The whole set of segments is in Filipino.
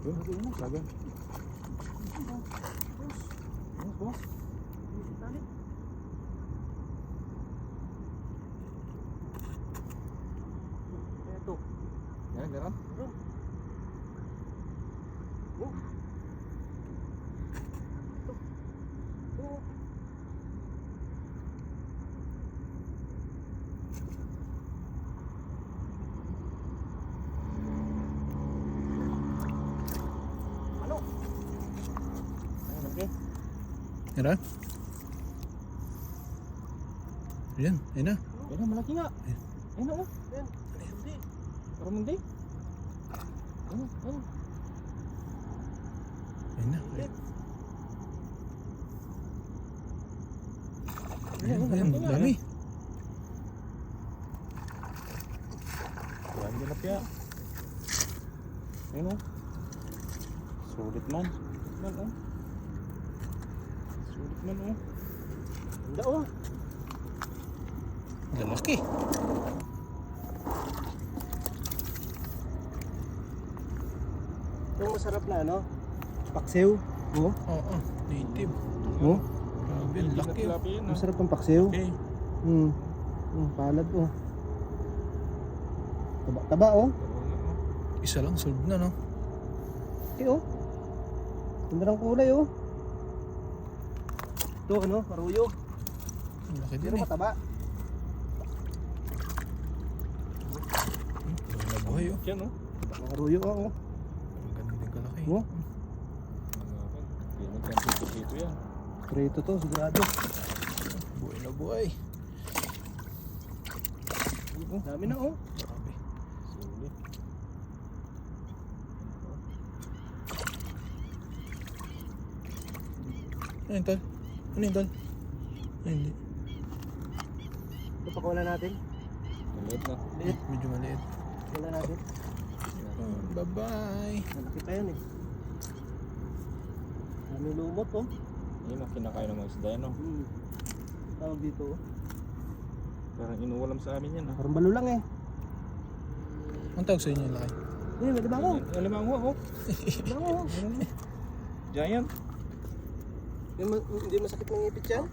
Yun, lagan. Boss. Ito. Yan, gano'n. Oh. Oh. Ano? Ayun, okay. Yan na. Yan, yan na. Ayun na, malaki nga. Ayun na, oh. Yan. Hindi. Parang hindi. Ayun, ayun. Yan na. Ulit. Ayan, ayan, dami. Yan, tilapia. Ayun, oh. Sulit man. Man, oh. Sulit man, oh. Hindi oh. Lalaki. Yung masarap na ano? Paksiw. Oh. Oo, native. Oh. Grabe, ang laki. Tilapia yan, ah. Masarap ang paksiw. Okay. Palad oh. Taba oh. Isa lang, solve na, no? Oh. Ganda ng kulay oh. Ito ano, paruyo. Ang laki din Pero eh. mataba. Nabuhay, oh. Yan, oh. Paruyo oh. Ang ganda din kalaki. Oh. Hindi nagkampito dito yan. Prito to, sigurado. Buhay na buhay. Oh, dami na oh. Grabe. Sulit. Ano yun, tol? Ano yun, tol? Ay, hindi. Ito pakawala natin. Maliit na. Medyo maliit. Wala natin. Oh, bye-bye. Malaki pa yan eh. Dami lumot oh. Yun ang kinakain ng mga isda yan, oh. Tawag dito oh. Parang inuulam sa amin yan, ah. Parang balulang eh. Ang tawag sa inyo yung laki? Eh, may diba ko? Yung limango, oh. Diba ko? Giant. Hindi masakit ng ipit yan?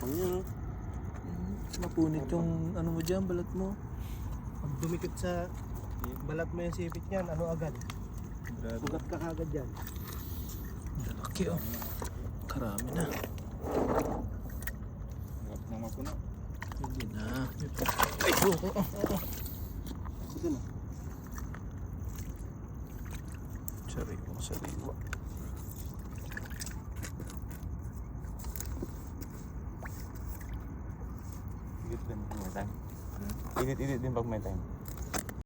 Mapunit yung ano mo dyan, balat mo. Pag dumikit sa balat mo yung sipit niyan, ano agad? Grabe. Sugat ka kagad yan. Laki, oh. Karami na. Hirap na mapuno. Hindi na. Ay, oh. Ito na. Sariwa, sariwa. Init din pag may time. Init din pag may time.